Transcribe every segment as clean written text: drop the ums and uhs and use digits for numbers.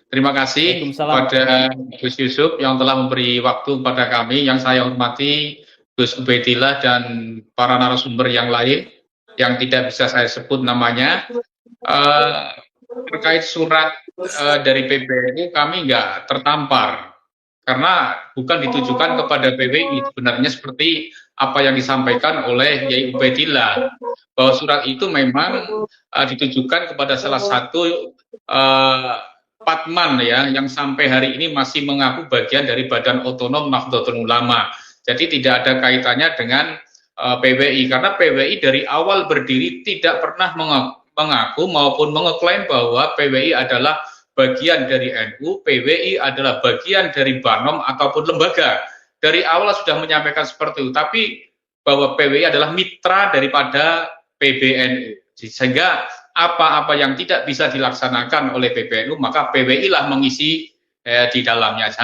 Terima kasih Waalaikumsalam. kepada Gus Yusuf yang telah memberi waktu kepada kami, yang saya hormati Gus Ubedillah dan para narasumber yang lain yang tidak bisa saya sebut namanya. Eh, Terkait surat dari PBNU kami nggak tertampar karena bukan ditujukan kepada PBI, sebenarnya seperti apa yang disampaikan oleh Yai Ubedillah, bahwa surat itu memang ditujukan kepada salah satu uh, Patman ya yang sampai hari ini masih mengaku bagian dari Badan Otonom Nahdlatul Ulama. Jadi tidak ada kaitannya dengan PBI, karena PBI dari awal berdiri tidak pernah mengaku maupun mengeklaim bahwa PBI adalah bagian dari NU, PBI adalah bagian dari Banom ataupun lembaga. Dari awal sudah menyampaikan seperti itu, tapi bahwa PBI adalah mitra daripada PBNU. Sehingga apa-apa yang tidak bisa dilaksanakan oleh PBNU, maka PBI lah mengisi di dalamnya.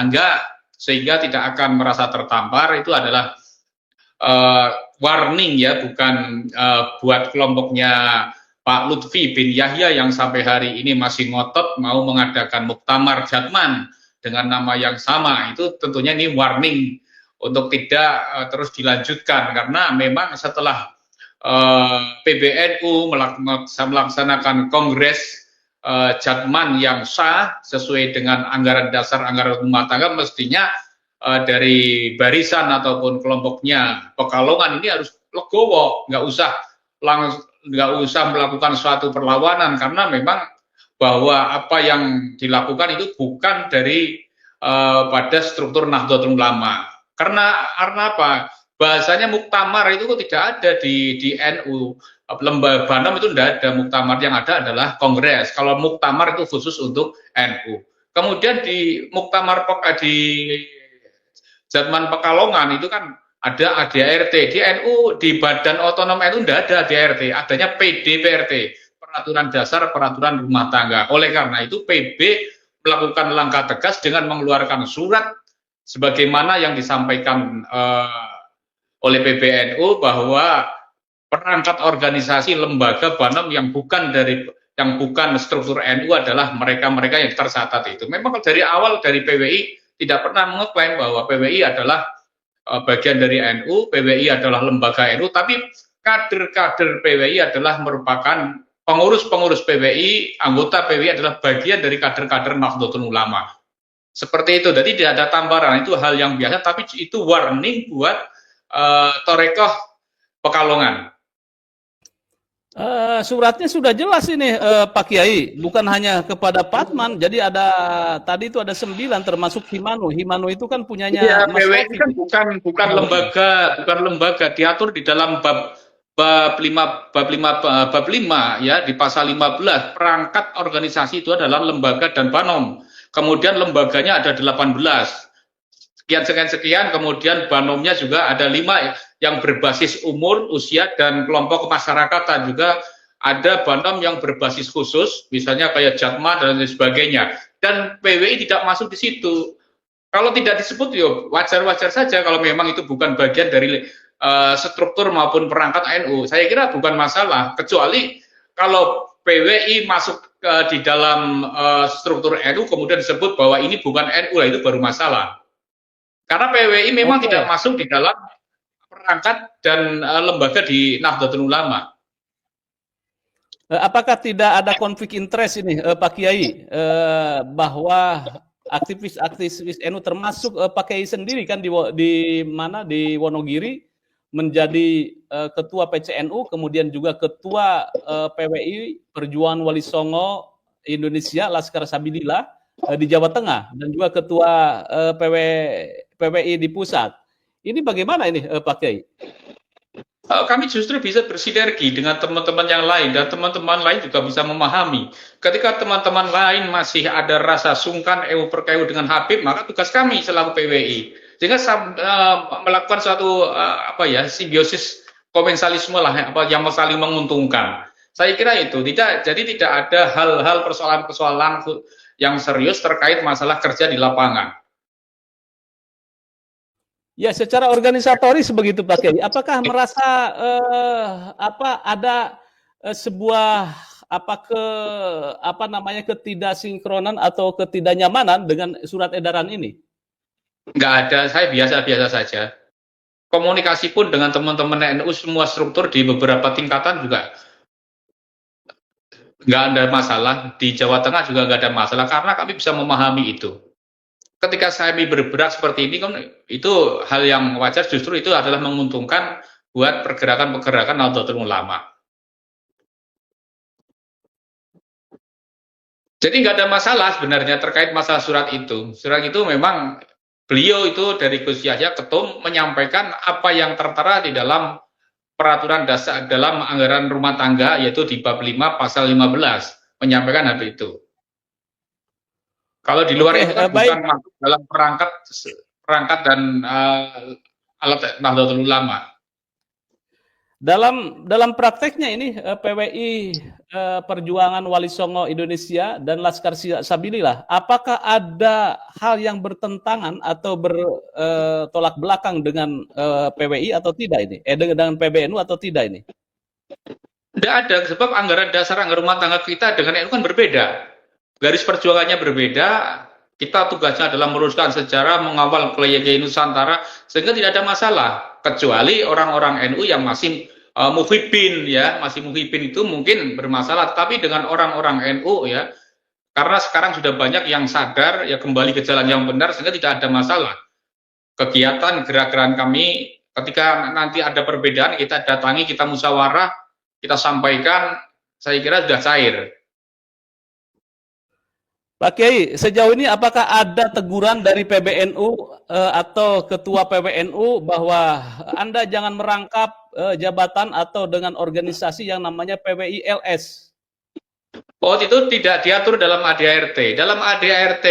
Sehingga tidak akan merasa tertampar. Itu adalah warning ya, bukan buat kelompoknya Pak Lutfi bin Yahya yang sampai hari ini masih ngotot mau mengadakan muktamar Jatman dengan nama yang sama. Itu tentunya ini warning untuk tidak terus dilanjutkan, karena memang setelah PBNU melaksanakan kongres Jatman yang sah sesuai dengan anggaran dasar anggaran rumah tangga, mestinya dari barisan ataupun kelompoknya Pekalongan ini harus legowo, nggak usah melakukan suatu perlawanan, karena memang bahwa apa yang dilakukan itu bukan dari pada struktur Nahdlatul Ulama. Karena apa? Bahasanya muktamar itu kok tidak ada di NU. Lembaga Banom itu tidak ada muktamar, yang ada adalah kongres. Kalau muktamar itu khusus untuk NU. Kemudian di muktamar di Jatman Pekalongan itu kan ada ADART. Di NU, di Badan Otonom NU tidak ada ADART, adanya PDPRT, Peraturan Dasar Peraturan Rumah Tangga. Oleh karena itu PB melakukan langkah tegas dengan mengeluarkan surat sebagaimana yang disampaikan oleh PBNU, bahwa perangkat organisasi lembaga Banom yang bukan struktur NU adalah mereka-mereka yang tercatat itu. Memang dari awal dari PWI tidak pernah mengklaim bahwa PWI adalah bagian dari NU, PWI adalah lembaga NU, tapi kader-kader PWI adalah merupakan pengurus-pengurus PWI, anggota PWI adalah bagian dari kader-kader Nahdlatul Ulama. Seperti itu, jadi tidak ada tamparan, itu hal yang biasa, tapi itu warning buat Torekoh Pekalongan. Suratnya sudah jelas ini Pak Kiai, bukan hanya kepada Patman. Jadi tadi itu ada 9 termasuk Himano. Himano itu kan punyanya Iya, Mas PWI Taufik. kan bukan lembaga, diatur di dalam bab 5 ya, di pasal 15, perangkat organisasi itu adalah lembaga dan Banom. Kemudian lembaganya ada 18. Sekian, kemudian Banomnya juga ada 5 yang berbasis umur, usia, dan kelompok kemasyarakatan. Juga ada Banom yang berbasis khusus, misalnya kayak Jatma dan lain sebagainya. Dan PWI tidak masuk di situ. Kalau tidak disebut, yo wajar-wajar saja kalau memang itu bukan bagian dari struktur maupun perangkat NU. Saya kira bukan masalah, kecuali kalau PWI masuk di dalam struktur NU kemudian disebut bahwa ini bukan NU, itu baru masalah. Karena PWI memang tidak masuk di dalam perangkat dan lembaga di Nahdlatul Ulama. Apakah tidak ada konflik interest ini Pak Kiai, bahwa aktivis-aktivis NU termasuk Pak Kiai sendiri kan di Wonogiri menjadi ketua PCNU, kemudian juga ketua PWI Perjuangan Wali Songo Indonesia Laskar Sabilillah di Jawa Tengah, dan juga ketua PWI di pusat. Ini bagaimana ini Pak Kiai? Kami justru bisa bersinergi dengan teman-teman yang lain, dan teman-teman lain juga bisa memahami. Ketika teman-teman lain masih ada rasa sungkan perkaitan dengan Habib, maka tugas kami selaku PWI sehingga melakukan suatu simbiosis komensalisme lah, yang saling menguntungkan. Saya kira itu jadi tidak ada hal-hal persoalan-persoalan yang serius terkait masalah kerja di lapangan. Ya, secara organisatoris begitu Pak Kiai. Apakah merasa ada sebuah apa namanya ketidaksinkronan atau ketidaknyamanan dengan surat edaran ini? Nggak ada, saya biasa-biasa saja. Komunikasi pun dengan teman-teman NU semua struktur di beberapa tingkatan juga nggak ada masalah. Di Jawa Tengah juga nggak ada masalah karena kami bisa memahami itu. Ketika kami bergerak seperti ini kan itu hal yang wajar, justru itu adalah menguntungkan buat pergerakan-pergerakan Nahdlatul Ulama. Jadi nggak ada masalah sebenarnya terkait masalah surat itu. Surat itu memang beliau itu dari Gus Yahya Ketum menyampaikan apa yang tertera di dalam peraturan dasar dalam anggaran rumah tangga, yaitu di bab 5 pasal 15 menyampaikan hal itu. Kalau di luar itu kan bukan masuk dalam perangkat dan alat Nahdlatul Ulama. Dalam prakteknya ini PWI Perjuangan Wali Songo Indonesia dan Laskar Sabilillah, apakah ada hal yang bertentangan atau bertolak belakang dengan PWI atau tidak ini? Dengan PBNU atau tidak ini? Tidak ada, sebab anggaran dasar anggaran rumah tangga kita dengan NU kan berbeda. Garis perjuangannya berbeda. Kita tugasnya adalah meluruskan sejarah, mengawal Kiai Nusantara, sehingga tidak ada masalah. Kecuali orang-orang NU yang masih muhibin, ya, masih muhibin itu mungkin bermasalah. Tapi dengan orang-orang NU, ya, karena sekarang sudah banyak yang sadar, ya kembali ke jalan yang benar, sehingga tidak ada masalah. Kegiatan gerak-gerak kami, ketika nanti ada perbedaan, kita datangi, kita musyawarah, kita sampaikan, saya kira sudah cair. Pak Kiai, sejauh ini apakah ada teguran dari PBNU atau Ketua PBNU bahwa Anda jangan merangkap jabatan atau dengan organisasi yang namanya PWI LS? Oh, itu tidak diatur dalam ADART. Dalam ADART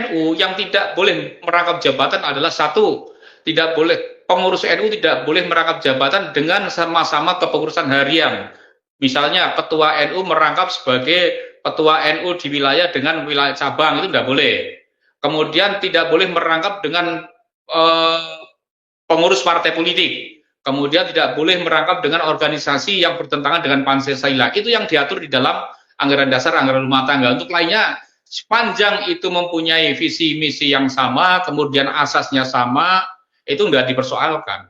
NU yang tidak boleh merangkap jabatan adalah satu, tidak boleh pengurus NU tidak boleh merangkap jabatan dengan sama-sama kepengurusan harian. Misalnya ketua NU merangkap sebagai ketua NU di wilayah dengan wilayah cabang, itu tidak boleh. Kemudian tidak boleh merangkap dengan pengurus partai politik. Kemudian tidak boleh merangkap dengan organisasi yang bertentangan dengan Pancasila. Itu yang diatur di dalam anggaran dasar anggaran rumah tangga. Untuk lainnya, sepanjang itu mempunyai visi misi yang sama, kemudian asasnya sama, itu tidak dipersoalkan.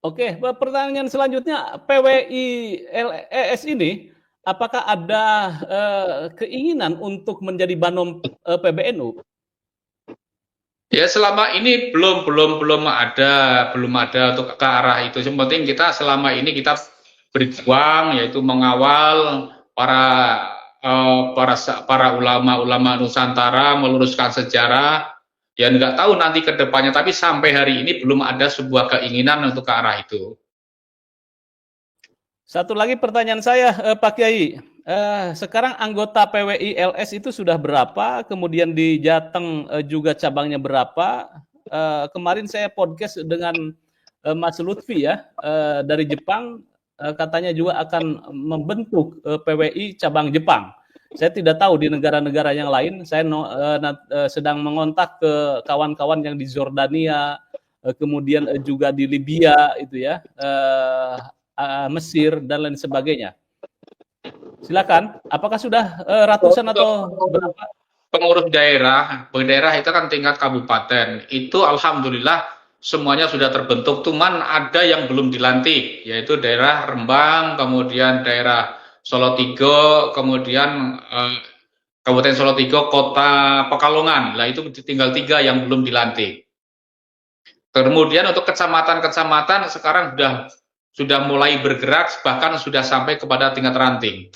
Oke, pertanyaan selanjutnya, PWI LES ini apakah ada keinginan untuk menjadi banom PBNU? Ya, selama ini belum ada untuk ke arah itu. Yang penting kita selama ini kita berjuang, yaitu mengawal para ulama Nusantara, meluruskan sejarah. Ya nggak tahu nanti ke depannya, tapi sampai hari ini belum ada sebuah keinginan untuk ke arah itu. Satu lagi pertanyaan saya, Pak Kiai. Sekarang anggota PWI LS itu sudah berapa? Kemudian di Jateng juga cabangnya berapa? Kemarin saya podcast dengan Mas Lutfi ya dari Jepang, katanya juga akan membentuk PWI cabang Jepang. Saya tidak tahu di negara-negara yang lain. Saya sedang mengontak ke kawan-kawan yang di Jordania, kemudian juga di Libya itu ya, Mesir dan lain sebagainya. Silakan. Apakah sudah ratusan atau berapa? Pengurus daerah itu kan tingkat kabupaten. Itu alhamdulillah semuanya sudah terbentuk. Cuman ada yang belum dilantik, yaitu daerah Rembang, kemudian daerah Solotigo, kemudian Kabupaten Solotigo, Kota Pekalongan. Lah itu tinggal 3 yang belum dilantik. Kemudian untuk kecamatan-kecamatan sekarang sudah mulai bergerak, bahkan sudah sampai kepada tingkat ranting.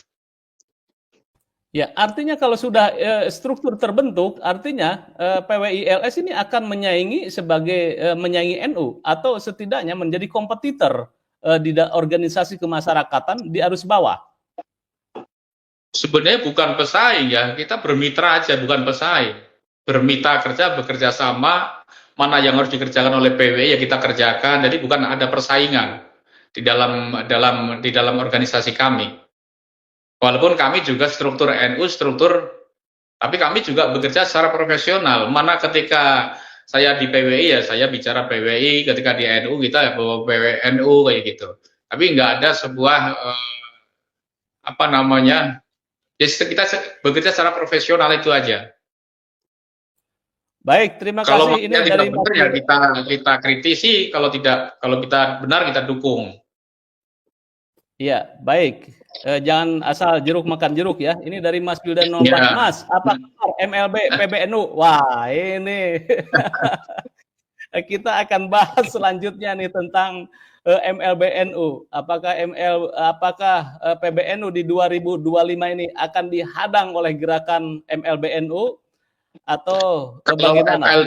Ya, artinya kalau sudah struktur terbentuk, artinya PWI LS ini akan menyaingi menyaingi NU atau setidaknya menjadi kompetitor di organisasi kemasyarakatan di arus bawah. Sebenarnya bukan pesaing ya, kita bermitra aja, bukan pesaing. Bermitra kerja, bekerja sama, mana yang harus dikerjakan oleh PWI ya kita kerjakan. Jadi bukan ada persaingan di dalam organisasi kami. Walaupun kami juga struktur NU, tapi kami juga bekerja secara profesional. Mana ketika saya di PWI ya saya bicara PWI, ketika di NU kita bawa PWI NU kayak gitu. Tapi nggak ada sebuah apa namanya, ya kita bekerja secara profesional itu aja. Baik, terima Kalau kasih. Ini tidak dari benar ya kita kritisi, kalau kita benar kita dukung. Ya, baik. Jangan asal jeruk makan jeruk ya. Ini dari Mas Wildan 04. Ya. Mas, apa kabar MLB PBNU? Wah, ini kita akan bahas selanjutnya nih tentang MLBNU. Apakah PBNU di 2025 ini akan dihadang oleh gerakan MLBNU atau bagaimana?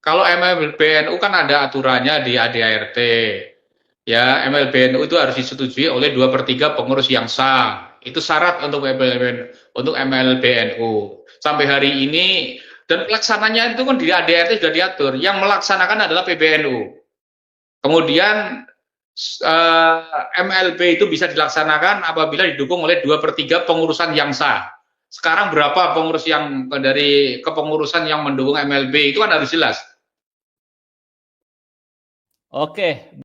Kalau MLBNU kan ada aturannya di ADART. Ya, MLBNU itu harus disetujui oleh 2/3 pengurus yang sah. Itu syarat untuk MLBNU. Sampai hari ini, dan pelaksananya itu kan di ADART sudah diatur. Yang melaksanakan adalah PBNU. Kemudian MLB itu bisa dilaksanakan apabila didukung oleh 2/3 pengurusan yang sah. Sekarang berapa pengurus yang dari kepengurusan yang mendukung MLB itu kan harus jelas. Oke.